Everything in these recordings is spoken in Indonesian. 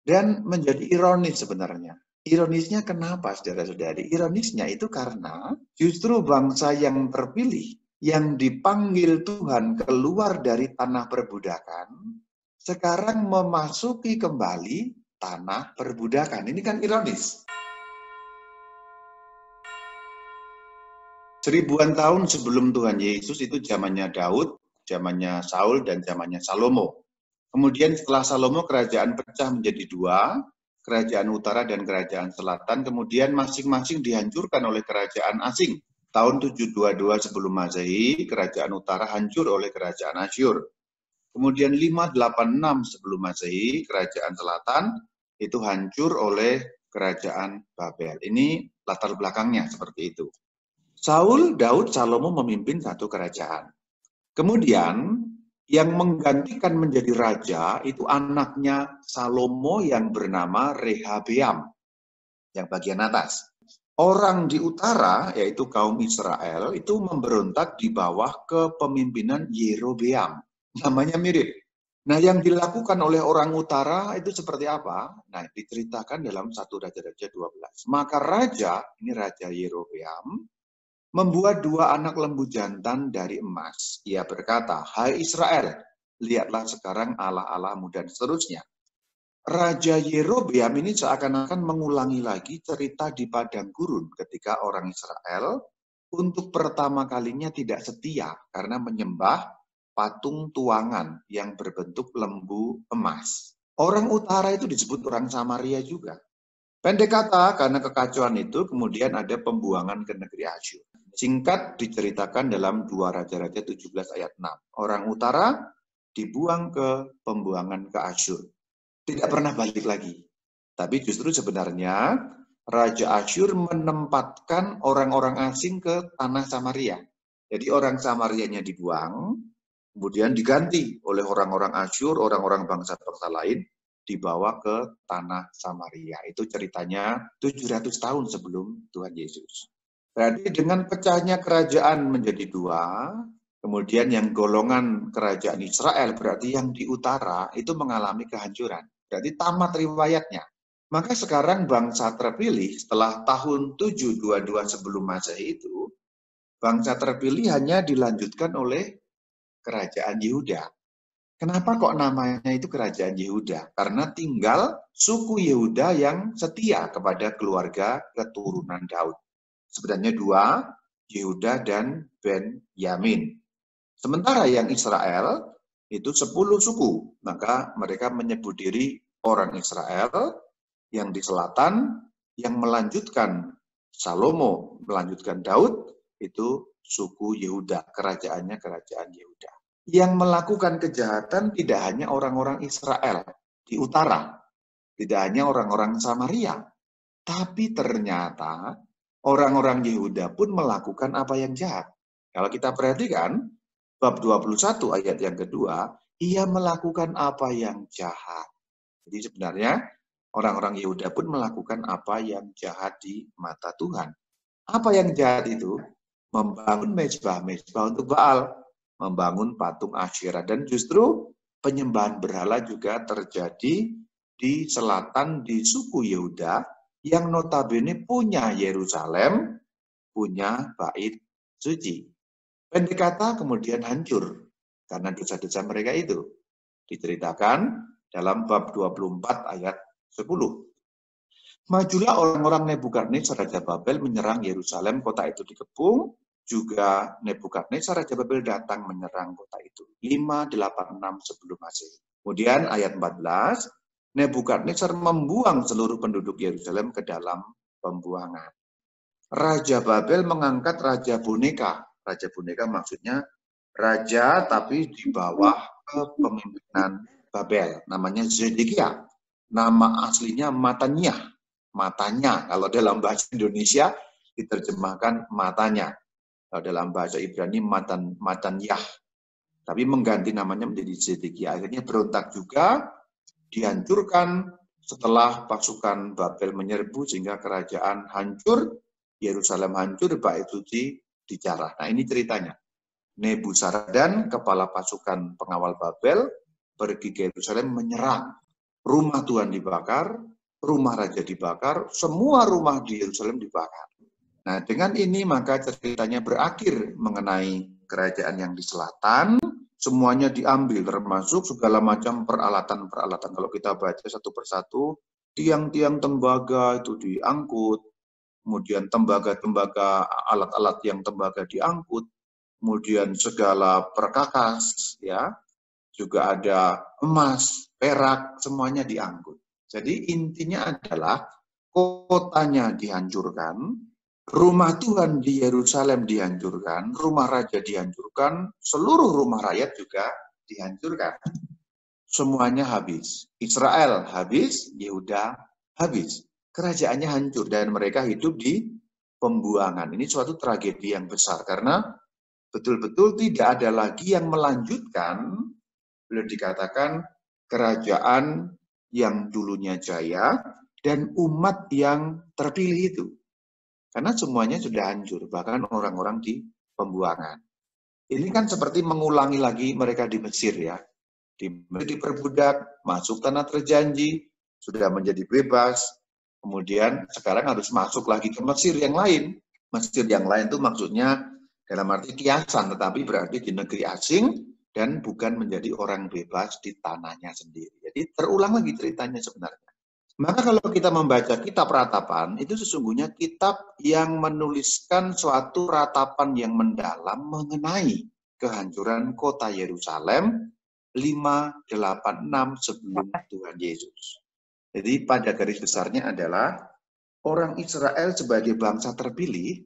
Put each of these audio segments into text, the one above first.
Dan menjadi ironis sebenarnya. Ironisnya kenapa, saudara-saudari? Ironisnya itu karena justru bangsa yang terpilih, yang dipanggil Tuhan keluar dari tanah perbudakan, sekarang memasuki kembali tanah perbudakan. Ini kan ironis. Seribuan tahun sebelum Tuhan Yesus itu zamannya Daud, zamannya Saul, dan zamannya Salomo. Kemudian setelah Salomo kerajaan pecah menjadi dua, kerajaan utara dan kerajaan selatan, kemudian masing-masing dihancurkan oleh kerajaan asing. Tahun 722 sebelum Masehi, kerajaan utara hancur oleh kerajaan Asyur. Kemudian 586 sebelum Masehi, kerajaan selatan itu hancur oleh kerajaan Babel. Ini latar belakangnya seperti itu. Saul, Daud, Salomo memimpin satu kerajaan. Kemudian yang menggantikan menjadi raja itu anaknya Salomo yang bernama Rehabeam, yang bagian atas. Orang di utara, yaitu kaum Israel, itu memberontak di bawah kepemimpinan Yerobeam. Namanya mirip. Nah, yang dilakukan oleh orang utara itu seperti apa? Nah, diceritakan dalam 1 Raja-Raja 12. Maka raja, ini Raja Yerobeam, membuat dua anak lembu jantan dari emas. Ia berkata, "Hai Israel, lihatlah sekarang Allah-Allahmu," dan seterusnya. Raja Yerobeam ini seakan-akan mengulangi lagi cerita di padang gurun ketika orang Israel untuk pertama kalinya tidak setia karena menyembah patung tuangan yang berbentuk lembu emas. Orang utara itu disebut orang Samaria juga. Pendek kata, karena kekacauan itu kemudian ada pembuangan ke negeri Asyur. Singkat diceritakan dalam 2 Raja-Raja 17 ayat 6. Orang utara dibuang ke pembuangan ke Asyur. Tidak pernah balik lagi. Tapi justru sebenarnya Raja Asyur menempatkan orang-orang asing ke tanah Samaria. Jadi orang Samarianya dibuang, kemudian diganti oleh orang-orang Asyur, orang-orang bangsa-bangsa lain, dibawa ke tanah Samaria. Itu ceritanya 700 tahun sebelum Tuhan Yesus. Berarti dengan pecahnya kerajaan menjadi dua, kemudian yang golongan kerajaan Israel, berarti yang di utara, itu mengalami kehancuran. Berarti tamat riwayatnya. Maka sekarang bangsa terpilih setelah tahun 722 sebelum Masehi itu, bangsa terpilih hanya dilanjutkan oleh kerajaan Yehuda. Kenapa kok namanya itu kerajaan Yehuda? Karena tinggal suku Yehuda yang setia kepada keluarga keturunan Daud. Sebenarnya dua, Yehuda dan Benyamin. Sementara yang Israel itu 10 suku, maka mereka menyebut diri orang Israel. Yang di selatan, yang melanjutkan Salomo, melanjutkan Daud, itu suku Yehuda, kerajaannya kerajaan Yehuda. Yang melakukan kejahatan tidak hanya orang-orang Israel di utara, tidak hanya orang-orang Samaria, tapi ternyata orang-orang Yehuda pun melakukan apa yang jahat. Kalau kita perhatikan, bab 21 ayat yang kedua, ia melakukan apa yang jahat. Jadi sebenarnya orang-orang Yehuda pun melakukan apa yang jahat di mata Tuhan. Apa yang jahat itu? Membangun mezbah-mezbah untuk Baal, membangun patung Asyera, dan justru penyembahan berhala juga terjadi di selatan di suku Yehuda yang notabene punya Yerusalem, punya bait suci. Pendek kata kemudian hancur karena dosa-dosa mereka itu. Diceritakan dalam bab 24 ayat 10. Majulah orang-orang Nebukadnezar Raja Babel menyerang Yerusalem, kota itu dikepung. Juga Nebukadnezar Raja Babel datang menyerang kota itu. 586 sebelum Masehi. Kemudian ayat 14, Nebukadnezar membuang seluruh penduduk Yerusalem ke dalam pembuangan. Raja Babel mengangkat raja boneka. Raja boneka maksudnya raja tapi di bawah kepemimpinan Babel. Namanya Zedekiah. Nama aslinya Mataniah. Matanya, kalau dalam bahasa Indonesia diterjemahkan matanya. Kalau dalam bahasa Ibrani Matanyah. Tapi mengganti namanya menjadi Zedekiah. Akhirnya berontak juga, dihancurkan setelah pasukan Babel menyerbu sehingga kerajaan hancur, Yerusalem hancur, bait suci dijarah. Nah, ini ceritanya. Nebuzaradan, kepala pasukan pengawal Babel, pergi ke Yerusalem menyerang. rumah Tuhan dibakar, rumah raja dibakar, semua rumah di Yerusalem dibakar. Nah, dengan ini maka ceritanya berakhir mengenai kerajaan yang di selatan, semuanya diambil, termasuk segala macam peralatan-peralatan. Kalau kita baca satu persatu, tiang-tiang tembaga itu diangkut, kemudian tembaga-tembaga, alat-alat yang tembaga diangkut, kemudian segala perkakas, ya, juga ada emas, perak, semuanya diangkut. Jadi intinya adalah kotanya dihancurkan, rumah Tuhan di Yerusalem dihancurkan, rumah raja dihancurkan, seluruh rumah rakyat juga dihancurkan. Semuanya habis. Israel habis, Yehuda habis. Kerajaannya hancur dan mereka hidup di pembuangan. Ini suatu tragedi yang besar karena betul-betul tidak ada lagi yang melanjutkan, boleh dikatakan, kerajaan yang dulunya jaya dan umat yang terpilih itu. Karena semuanya sudah hancur, bahkan orang-orang di pembuangan. Ini kan seperti mengulangi lagi mereka di Mesir ya. Diperbudak, masuk tanah terjanji, sudah menjadi bebas, kemudian sekarang harus masuk lagi ke Mesir yang lain. Mesir yang lain itu maksudnya dalam arti kiasan, tetapi berarti di negeri asing dan bukan menjadi orang bebas di tanahnya sendiri. Jadi terulang lagi ceritanya sebenarnya. Maka kalau kita membaca kitab ratapan, itu sesungguhnya kitab yang menuliskan suatu ratapan yang mendalam mengenai kehancuran kota Yerusalem 586 sebelum Tuhan Yesus. Jadi pada garis besarnya adalah orang Israel sebagai bangsa terpilih,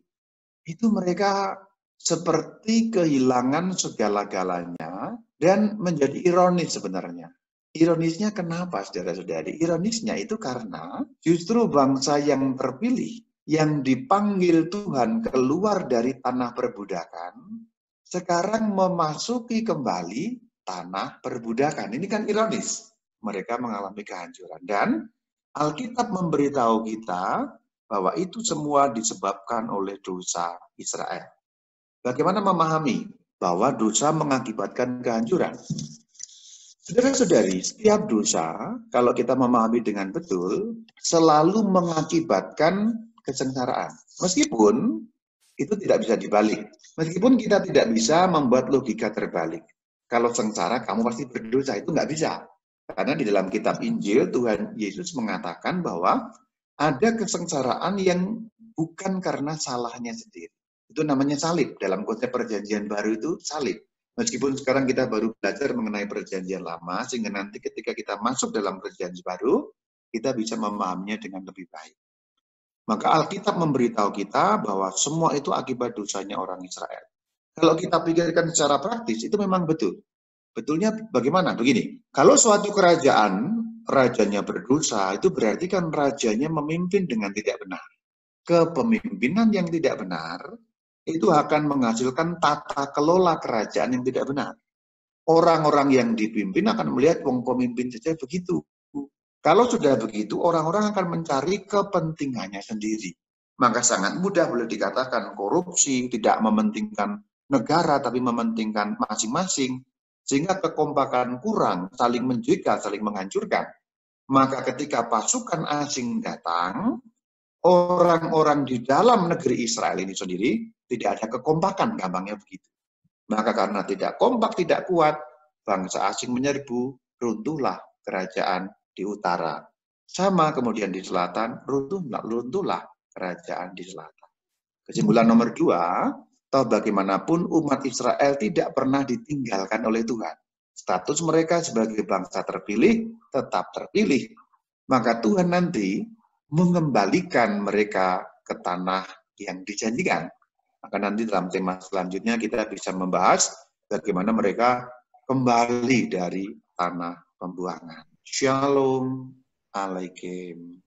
itu mereka seperti kehilangan segala-galanya dan menjadi ironis sebenarnya. Ironisnya kenapa, saudara-saudari? Ironisnya itu karena justru bangsa yang terpilih, yang dipanggil Tuhan keluar dari tanah perbudakan, sekarang memasuki kembali tanah perbudakan. Ini kan ironis. Mereka mengalami kehancuran. Dan Alkitab memberitahu kita bahwa itu semua disebabkan oleh dosa Israel. Bagaimana memahami bahwa dosa mengakibatkan kehancuran? Saudara-saudari, setiap dosa, kalau kita memahami dengan betul, selalu mengakibatkan kesengsaraan. Meskipun itu tidak bisa dibalik. Meskipun kita tidak bisa membuat logika terbalik. Kalau sengsara, kamu pasti berdosa. Itu nggak bisa. Karena di dalam kitab Injil, Tuhan Yesus mengatakan bahwa ada kesengsaraan yang bukan karena salahnya sendiri. Itu namanya salib. Dalam konsep perjanjian baru itu salib. Meskipun sekarang kita baru belajar mengenai perjanjian lama, sehingga nanti ketika kita masuk dalam perjanjian baru, kita bisa memahaminya dengan lebih baik. Maka Alkitab memberitahu kita bahwa semua itu akibat dosanya orang Israel. Kalau kita pikirkan secara praktis, itu memang betul. Betulnya bagaimana? Begini, kalau suatu kerajaan, rajanya berdosa, itu berarti kan rajanya memimpin dengan tidak benar. Kepemimpinan yang tidak benar, itu akan menghasilkan tata kelola kerajaan yang tidak benar. Orang-orang yang dipimpin akan melihat wong pemimpin saja begitu. Kalau sudah begitu, orang-orang akan mencari kepentingannya sendiri. Maka sangat mudah boleh dikatakan korupsi, tidak mementingkan negara, tapi mementingkan masing-masing. Sehingga kekompakan kurang, saling menjegal, saling menghancurkan. Maka ketika pasukan asing datang, orang-orang di dalam negeri Israel ini sendiri tidak ada kekompakan, gampangnya begitu. Maka karena tidak kompak, tidak kuat, bangsa asing menyerbu, runtuhlah kerajaan di utara. Sama kemudian di selatan, runtuhlah kerajaan di selatan. Kesimpulan nomor 2, toh bagaimanapun umat Israel tidak pernah ditinggalkan oleh Tuhan. Status mereka sebagai bangsa terpilih tetap terpilih. Maka Tuhan nanti mengembalikan mereka ke tanah yang dijanjikan. Maka nanti dalam tema selanjutnya kita bisa membahas bagaimana mereka kembali dari tanah pembuangan. Shalom Alaikum.